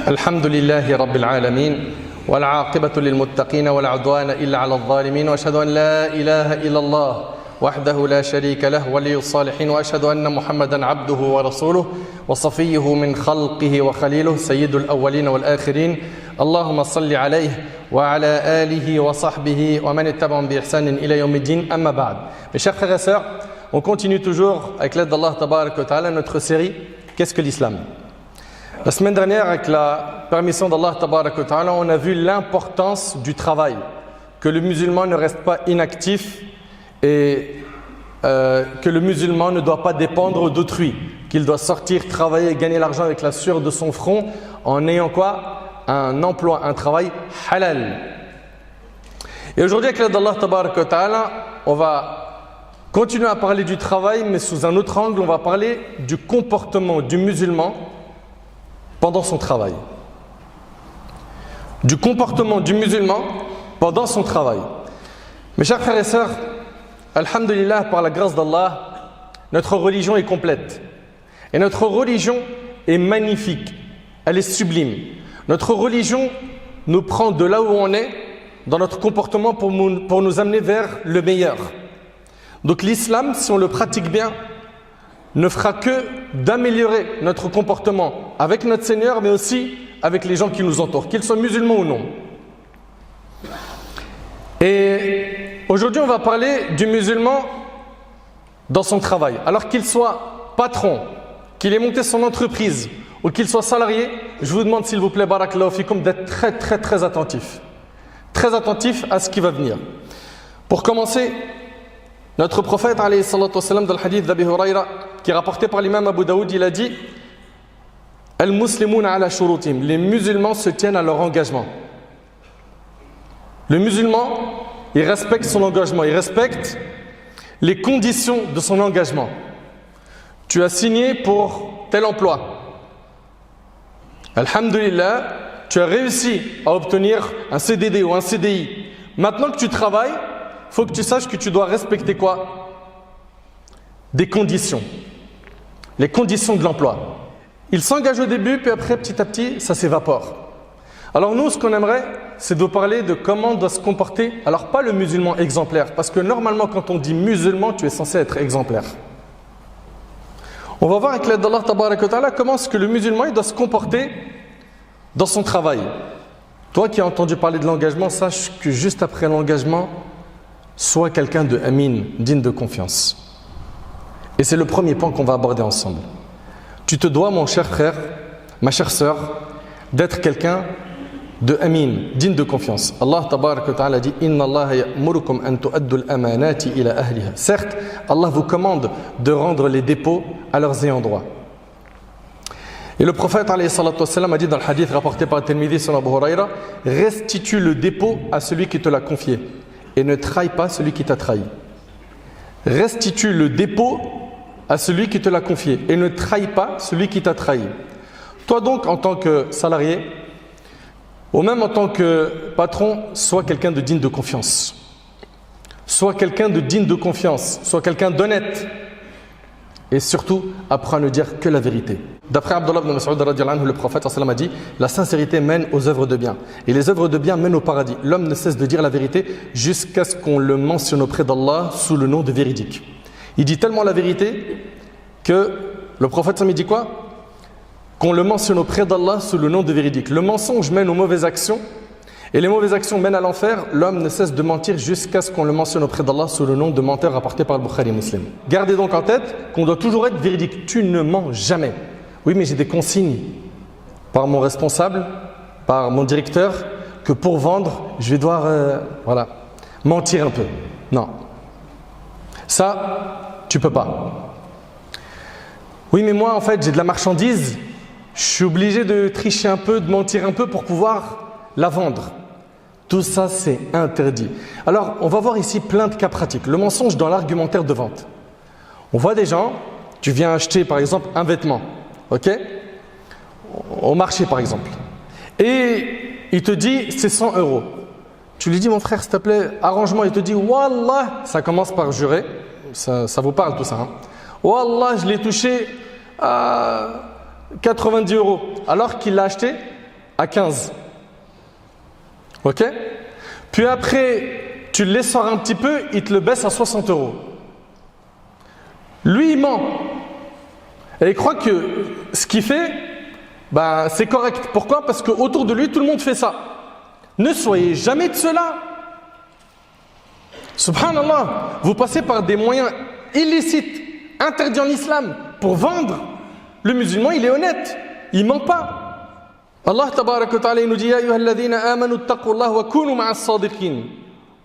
الحمد لله رب العالمين والعاقبة للمتقين ولا عدوان إلا على الظالمين وأشهد أن لا إله إلا الله وحده لا شريك له ولي الصالحين وأشهد أن محمدا عبده ورسوله وصفيه من خلقه وخليله سيد الأولين والآخرين اللهم صل عليه وعلى آله وصحبه ومن اتبعهم بإحسان إلى يوم الدين أما بعد. Mes chers frères et sœurs, on continue toujours avec l'aide d'Allah Tabarak wa Ta'ala notre série Qu'est-ce que l'islam? La semaine dernière, avec la permission d'Allah Tabarak wa Ta'ala, on a vu l'importance du travail, que le musulman ne reste pas inactif et que le musulman ne doit pas dépendre d'autrui, qu'il doit sortir, travailler et gagner l'argent avec la sueur de son front en ayant quoi? Un emploi, un travail halal. Et aujourd'hui, avec l'aide d'Allah Tabarak wa Ta'ala, on va continuer à parler du travail, mais sous un autre angle, on va parler du comportement du musulman pendant son travail. Du comportement du musulman pendant son travail. Mes chers frères et sœurs, alhamdulillah, par la grâce d'Allah, notre religion est complète. Et notre religion est magnifique. Elle est sublime. Notre religion nous prend de là où on est, dans notre comportement pour nous amener vers le meilleur. Donc l'islam, si on le pratique bien, ne fera que d'améliorer notre comportement avec notre Seigneur, mais aussi avec les gens qui nous entourent, qu'ils soient musulmans ou non. Et aujourd'hui, on va parler du musulman dans son travail. Alors qu'il soit patron, qu'il ait monté son entreprise ou qu'il soit salarié, je vous demande s'il vous plaît, barakallahu fikum, d'être très attentif. Très attentif à ce qui va venir. Pour commencer, notre prophète, alayhi salatu wassalam, dans le hadith d'Abi Huraira, qui est rapporté par l'imam Abu Daoud, il a dit Al-Muslimuna ala shurutim. Les musulmans se tiennent à leur engagement. Le musulman, il respecte son engagement, il respecte les conditions de son engagement. Tu as signé pour tel emploi. Alhamdulillah, tu as réussi à obtenir un CDD ou un CDI. Maintenant que tu travailles, il faut que tu saches que tu dois respecter quoi? Des conditions. Les conditions de l'emploi. Il s'engage au début, puis après, petit à petit, ça s'évapore. Alors nous, ce qu'on aimerait, c'est de parler de comment doit se comporter, alors pas le musulman exemplaire, parce que normalement, quand on dit musulman, tu es censé être exemplaire. On va voir avec l'aide d'Allah Tabarak wa Ta'ala comment est-ce que le musulman il doit se comporter dans son travail. Toi qui as entendu parler de l'engagement, sache que juste après l'engagement, sois quelqu'un de amin, digne de confiance. Et c'est le premier point qu'on va aborder ensemble. Tu te dois, mon cher frère, ma chère sœur, d'être quelqu'un de amin, digne de confiance. Allah Tabarak wa Ta'ala dit Inna Allah ya'murukum an tu'addu al-amanati ila ahliha. Certes, Allah vous commande de rendre les dépôts à leurs ayants droit. Et le prophète alayhi salatu wassalam a dit dans le hadith rapporté par Tirmidhi sur Abu Huraira, restitue le dépôt à celui qui te l'a confié et ne trahis pas celui qui t'a trahi. Restitue le dépôt à celui qui te l'a confié et ne trahis pas celui qui t'a trahi. Toi donc, en tant que salarié, ou même en tant que patron, sois quelqu'un de digne de confiance. Sois quelqu'un de digne de confiance, sois quelqu'un d'honnête. Et surtout, apprends à ne dire que la vérité. D'après Abdullah ibn Mas'ud radiyallahu anhu, le prophète sallallahu alayhi wa sallam a dit la sincérité mène aux œuvres de bien. Et les œuvres de bien mènent au paradis. L'homme ne cesse de dire la vérité jusqu'à ce qu'on le mentionne auprès d'Allah sous le nom de véridique. Il dit tellement la vérité que le prophète sallallahu alayhi wa sallam dit quoi? Qu'on le mentionne auprès d'Allah sous le nom de véridique. Le mensonge mène aux mauvaises actions et les mauvaises actions mènent à l'enfer. L'homme ne cesse de mentir jusqu'à ce qu'on le mentionne auprès d'Allah sous le nom de menteur rapporté par le Bukhari Muslim. Gardez donc en tête qu'on doit toujours être véridique. Tu ne mens jamais. Oui, mais j'ai des consignes par mon responsable, par mon directeur, que pour vendre, je vais devoir mentir un peu. Non. Ça, tu peux pas. Oui, mais moi, en fait, j'ai de la marchandise. Je suis obligé de tricher un peu, de mentir un peu pour pouvoir la vendre. Tout ça, c'est interdit. Alors, on va voir ici plein de cas pratiques. Le mensonge dans l'argumentaire de vente. On voit des gens, tu viens acheter par exemple un vêtement, ok? Au marché par exemple. Et il te dit c'est 100 €. Tu lui dis mon frère s'il te plaît, arrangement, il te dit Wallah, ça commence par jurer, ça vous parle tout ça. Hein? Wallah, je l'ai touché à 90 €. Alors qu'il l'a acheté à 15. Ok? Puis après, tu le laisses un petit peu, il te le baisse à 60 euros. Lui, il ment. Et il croit que ce qu'il fait, c'est correct. Pourquoi? Parce qu'autour de lui, tout le monde fait ça. Ne soyez jamais de cela. Subhanallah, vous passez par des moyens illicites, interdits en islam, pour vendre. Le musulman, il est honnête. Il ment pas. Allah tabarak wa ta'ala nous dit: Ya ayyuhalladhina amanu taqullaha wa kunu ma'as sadiqin.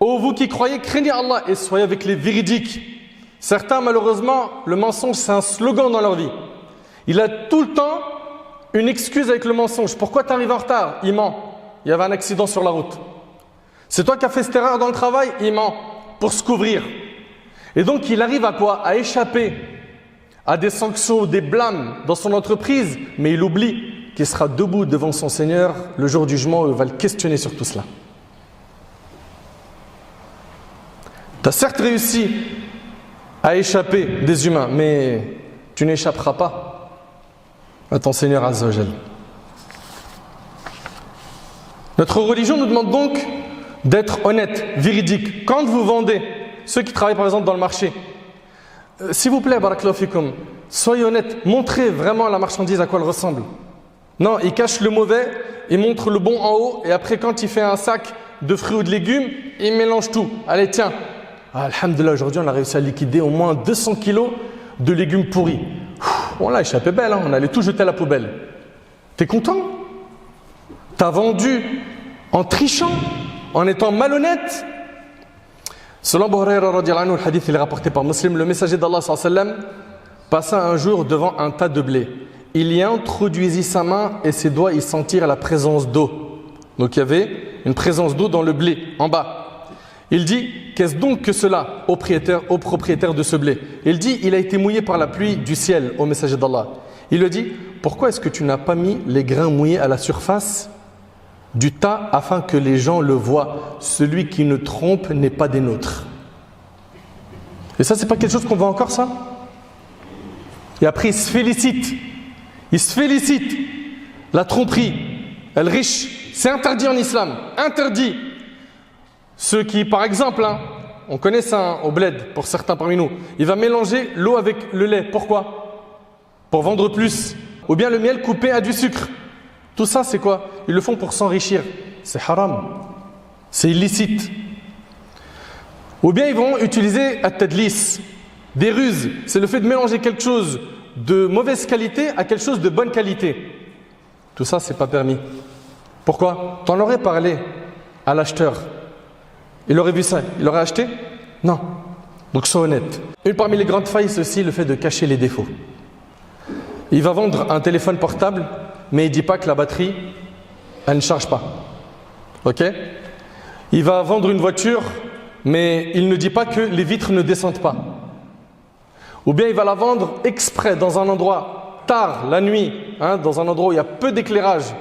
Ô vous qui croyez, craignez Allah et soyez avec les véridiques. Certains, malheureusement, le mensonge, c'est un slogan dans leur vie. Il a tout le temps une excuse avec le mensonge. Pourquoi tu arrives en retard? Il ment. Il y avait un accident sur la route. C'est toi qui as fait cette erreur dans le travail? Il ment. Pour se couvrir. Et donc, il arrive à quoi? À échapper à des sanctions, des blâmes dans son entreprise, mais il oublie qu'il sera debout devant son Seigneur le jour du jugement où il va le questionner sur tout cela. Tu as certes réussi à échapper des humains, mais tu n'échapperas pas à ton Seigneur Azza wa Jal. Notre religion nous demande donc d'être honnête, véridique. Quand vous vendez, ceux qui travaillent par exemple dans le marché, s'il vous plaît, barakallahu fikum, soyez honnête, montrez vraiment la marchandise à quoi elle ressemble. Non, il cache le mauvais, il montre le bon en haut, et après quand il fait un sac de fruits ou de légumes, il mélange tout. Allez, tiens, alhamdulillah, aujourd'hui on a réussi à liquider au moins 200 kilos de légumes pourris. On l'a échappé belle, on allait tout jeter à la poubelle. T'es content? T'as vendu en trichant, en étant malhonnête. Selon Abu Hurayra radiyallahu anhu, le hadith il est rapporté par Muslim, le messager d'Allah sallallahu alayhi wa sallam passa un jour devant un tas de blé. Il y introduisit sa main et ses doigts y sentirent la présence d'eau. Donc il y avait une présence d'eau dans le blé, en bas. Il dit: qu'est-ce donc que cela au propriétaire de ce blé? Il dit: il a été mouillé par la pluie du ciel, au messager d'Allah. Il lui dit: pourquoi est-ce que tu n'as pas mis les grains mouillés à la surface du tas afin que les gens le voient? Celui qui ne trompe n'est pas des nôtres. Et ça, c'est pas quelque chose qu'on voit encore, ça? Et après, il se félicite. Il se félicite. La tromperie, elle riche, c'est interdit en islam. Interdit. Ceux qui, par exemple, on connaît ça au bled, pour certains parmi nous, il va mélanger l'eau avec le lait. Pourquoi? Pour vendre plus. Ou bien le miel coupé à du sucre. Tout ça, c'est quoi? Ils le font pour s'enrichir. C'est haram. C'est illicite. Ou bien ils vont utiliser at-tadlis, des ruses. C'est le fait de mélanger quelque chose de mauvaise qualité à quelque chose de bonne qualité. Tout ça, c'est pas permis. Pourquoi? T'en aurais parlé à l'acheteur. Il aurait vu ça. Il aurait acheté? Non. Donc sois honnête. Une parmi les grandes failles, c'est aussi le fait de cacher les défauts. Il va vendre un téléphone portable, mais il ne dit pas que la batterie, elle ne charge pas. Ok? Il va vendre une voiture, mais il ne dit pas que les vitres ne descendent pas. Ou bien il va la vendre exprès dans un endroit tard, la nuit, dans un endroit où il y a peu d'éclairage.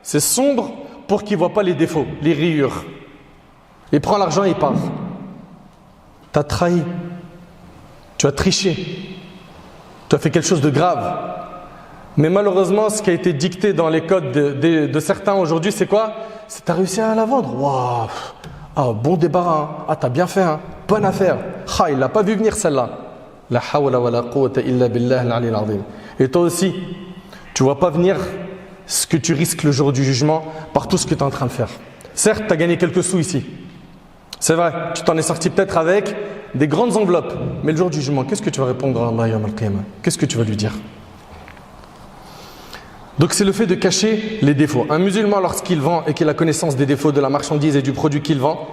C'est sombre pour qu'il ne voit pas les défauts, les rayures. Il prend l'argent et il part. Tu as trahi. Tu as triché. Tu as fait quelque chose de grave. Mais malheureusement, ce qui a été dicté dans les codes de certains aujourd'hui, c'est quoi? C'est tu as réussi à la vendre. Waouh! Ah, bon débarras. Ah, t'as bien fait. Bonne affaire. Ah, il l'a pas vu venir celle-là. La hawla wa la quwwata illa billah al-ali al-azim. Et toi aussi, tu vois pas venir ce que tu risques le jour du jugement par tout ce que tu es en train de faire. Certes, tu as gagné quelques sous ici. C'est vrai, tu t'en es sorti peut-être avec des grandes enveloppes. Mais le jour du jugement, qu'est-ce que tu vas répondre à Allah yawm al-qiyamah? Qu'est-ce que tu vas lui dire? Donc c'est le fait de cacher les défauts. Un musulman, lorsqu'il vend et qu'il a connaissance des défauts de la marchandise et du produit qu'il vend,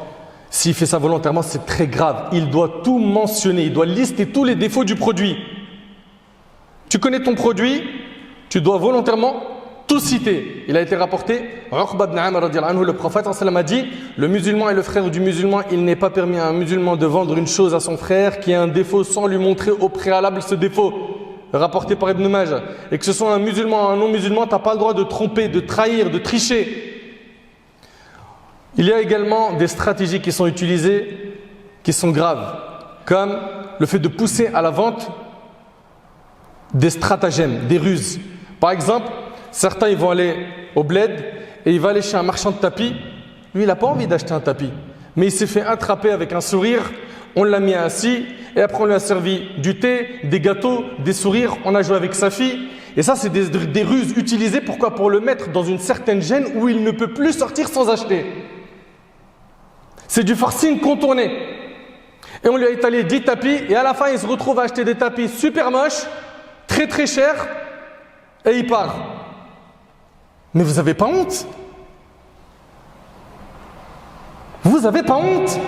s'il fait ça volontairement, c'est très grave. Il doit tout mentionner, il doit lister tous les défauts du produit. Tu connais ton produit, tu dois volontairement tout citer. Il a été rapporté, Uqba ibn Amr radiyallahu anhu, le prophète a dit: le musulman et le frère du musulman, il n'est pas permis à un musulman de vendre une chose à son frère qui a un défaut sans lui montrer au préalable ce défaut. Rapporté par Ibn Majah. Et que ce soit un musulman ou un non-musulman, tu n'as pas le droit de tromper, de trahir, de tricher. Il y a également des stratégies qui sont utilisées qui sont graves, comme le fait de pousser à la vente des stratagèmes, des ruses. Par exemple, certains ils vont aller au bled et il va aller chez un marchand de tapis. Lui, il n'a pas envie d'acheter un tapis. Mais il s'est fait attraper avec un sourire. On l'a mis assis et après on lui a servi du thé, des gâteaux, des sourires. On a joué avec sa fille. Et ça, c'est des ruses utilisées. Pourquoi? Pour le mettre dans une certaine gêne où il ne peut plus sortir sans acheter. C'est du forcing contourné. Et on lui a étalé 10 tapis et à la fin, il se retrouve à acheter des tapis super moches, très très chers et il part. Mais vous n'avez pas honte? Vous n'avez pas honte?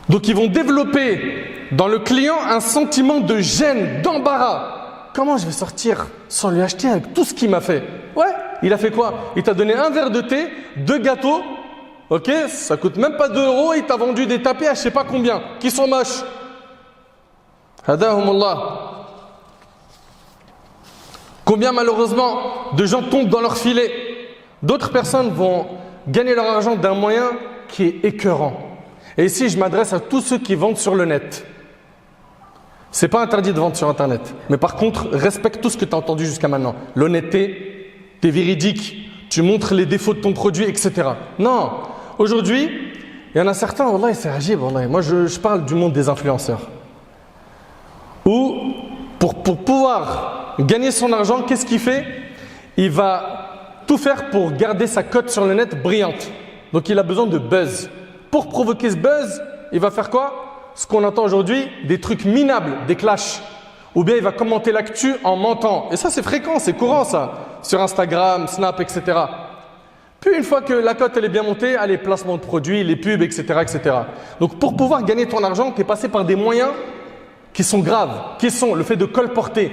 Donc ils vont développer dans le client un sentiment de gêne, d'embarras. Comment je vais sortir sans lui acheter avec tout ce qu'il m'a fait? Ouais, il a fait quoi? Il t'a donné un verre de thé, 2 gâteaux, ok, ça coûte même pas 2 €, il t'a vendu des tapis à je sais pas combien, qui sont moches. Hadahumullah. Combien malheureusement de gens tombent dans leur filet? D'autres personnes vont gagner leur argent d'un moyen qui est écœurant. Et ici, je m'adresse à tous ceux qui vendent sur le net. C'est pas interdit de vendre sur Internet. Mais par contre, respecte tout ce que tu as entendu jusqu'à maintenant. L'honnêteté, tu es véridique, tu montres les défauts de ton produit, etc. Non. Aujourd'hui, il y en a certains, wallah, c'est agib, wallah. Moi, je parle du monde des influenceurs. Où, pour pouvoir gagner son argent, qu'est-ce qu'il fait? Il va tout faire pour garder sa cote sur le net brillante. Donc, il a besoin de buzz. Pour provoquer ce buzz, il va faire quoi? Ce qu'on entend aujourd'hui, des trucs minables, des clashs. Ou bien il va commenter l'actu en mentant. Et ça, c'est fréquent, c'est courant ça. Sur Instagram, Snap, etc. Puis une fois que la cote elle est bien montée, allez, placement de produits, les pubs, etc., etc. Donc pour pouvoir gagner ton argent, tu es passé par des moyens qui sont graves, qui sont le fait de colporter.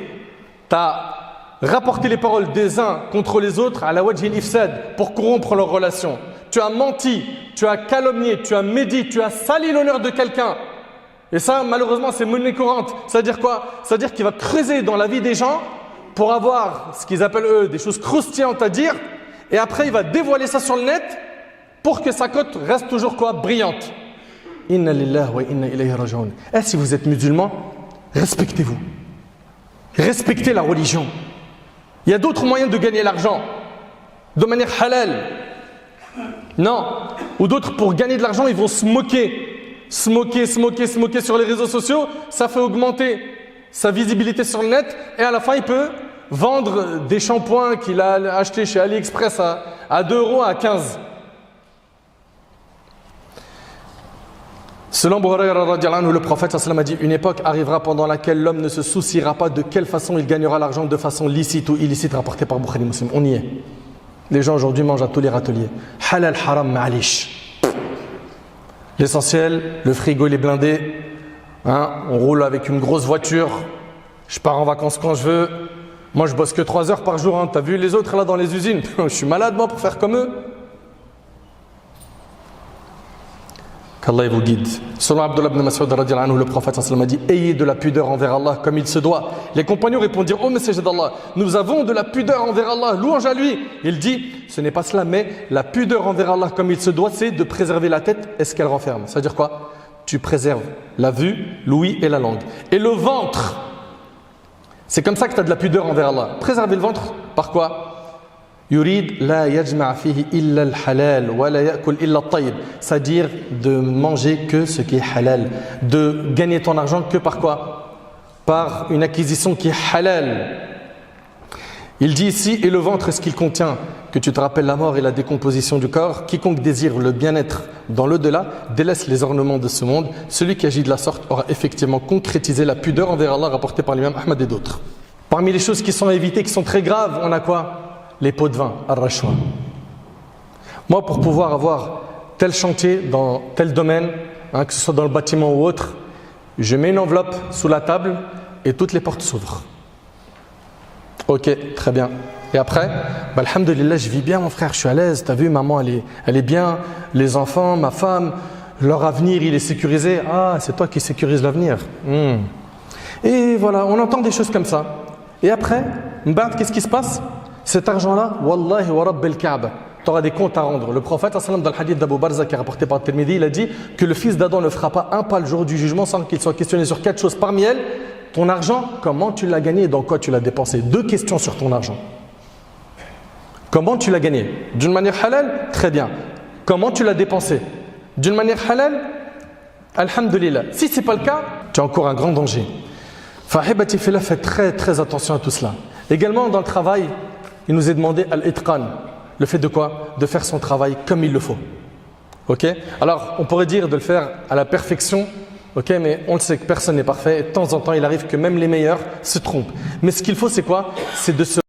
Tu as rapporté les paroles des uns contre les autres à la wajhi al-ifsad pour corrompre leurs relations. Tu as menti, tu as calomnié, tu as médit, tu as sali l'honneur de quelqu'un. Et ça, malheureusement, c'est monnaie courante. C'est-à-dire quoi? C'est-à-dire qu'il va creuser dans la vie des gens pour avoir ce qu'ils appellent eux des choses croustillantes à dire. Et après, il va dévoiler ça sur le net pour que sa cote reste toujours quoi? Brillante. Inna lillahi wa inna ilayhi raji'un. Et si vous êtes musulman, respectez-vous. Respectez la religion. Il y a d'autres moyens de gagner l'argent de manière halal. Non. Ou d'autres, pour gagner de l'argent, ils vont se moquer. Se moquer sur les réseaux sociaux. Ça fait augmenter sa visibilité sur le net. Et à la fin, il peut vendre des shampoings qu'il a achetés chez AliExpress à 2 € à 15. Selon Abu Hurayra radhiyallahu anhu, le prophète sallallahu alayhi wa sallam a dit: une époque arrivera pendant laquelle l'homme ne se souciera pas de quelle façon il gagnera l'argent, de façon licite ou illicite, rapporté par Bukhari Muslim. On y est. Les gens aujourd'hui mangent à tous les râteliers. Halal, haram, ma'alish. L'essentiel, le frigo il est blindé. Hein, on roule avec une grosse voiture. Je pars en vacances quand je veux. Moi, je bosse que 3 heures par jour. Hein. Tu as vu les autres là dans les usines? Je suis malade moi pour faire comme eux. Qu'Allah vous guide. Selon Abdullah ibn Mas'ud radhiyallahu anhu, le prophète sallallahu alayhi wa sallam a dit: ayez de la pudeur envers Allah comme il se doit. Les compagnons répondirent: ô messager d'Allah, nous avons de la pudeur envers Allah, louange à lui. Il dit: ce n'est pas cela, mais la pudeur envers Allah comme il se doit, c'est de préserver la tête et ce qu'elle renferme. C'est-à-dire quoi? Tu préserves la vue, l'ouïe et la langue. Et le ventre, c'est comme ça que tu as de la pudeur envers Allah. Préserver le ventre, par quoi? Yurid la yajma' fihi illa al-halal wa la ya'kul illa at-tayyib, c'est-à-dire de manger que ce qui est halal, de gagner ton argent que par quoi? Par une acquisition qui est halal. Il dit ici: et le ventre, ce qu'il contient, que tu te rappelles la mort et la décomposition du corps. Quiconque désire le bien-être dans l'au-delà délaisse les ornements de ce monde. Celui qui agit de la sorte aura effectivement concrétisé la pudeur envers Allah, rapporté par l'imam Ahmad et d'autres. Parmi les choses qui sont à éviter, qui sont très graves, on a quoi? Les pots de vin, ar-rashwa. Moi, pour pouvoir avoir tel chantier dans tel domaine, hein, que ce soit dans le bâtiment ou autre, je mets une enveloppe sous la table et toutes les portes s'ouvrent. Ok, très bien. Et après, bah, alhamdulillah, je vis bien mon frère, je suis à l'aise. Tu as vu, maman, elle est bien. Les enfants, ma femme, leur avenir, il est sécurisé. Ah, c'est toi qui sécurise l'avenir. Et voilà, on entend des choses comme ça. Et après, qu'est-ce qui se passe? Cet argent-là, wallahi wa rabbil Kaaba, tu auras des comptes à rendre. Le prophète, dans le hadith d'Abu Barza qui est rapporté par Tirmidhi, il a dit que le fils d'Adam ne fera pas un pas le jour du jugement sans qu'il soit questionné sur 4 choses. Parmi elles, ton argent, comment tu l'as gagné et dans quoi tu l'as dépensé. 2 questions sur ton argent. Comment tu l'as gagné? D'une manière halal? Très bien. Comment tu l'as dépensé? D'une manière halal? Alhamdulillah. Si ce n'est pas le cas, tu as encore un grand danger. Fahibati fillah, fais très très attention à tout cela. Également dans le travail, il nous est demandé al-itqan. Le fait de quoi? De faire son travail comme il le faut. Ok? Alors, on pourrait dire de le faire à la perfection, ok? Mais on le sait que personne n'est parfait. Et de temps en temps, il arrive que même les meilleurs se trompent. Mais ce qu'il faut, c'est quoi? C'est de se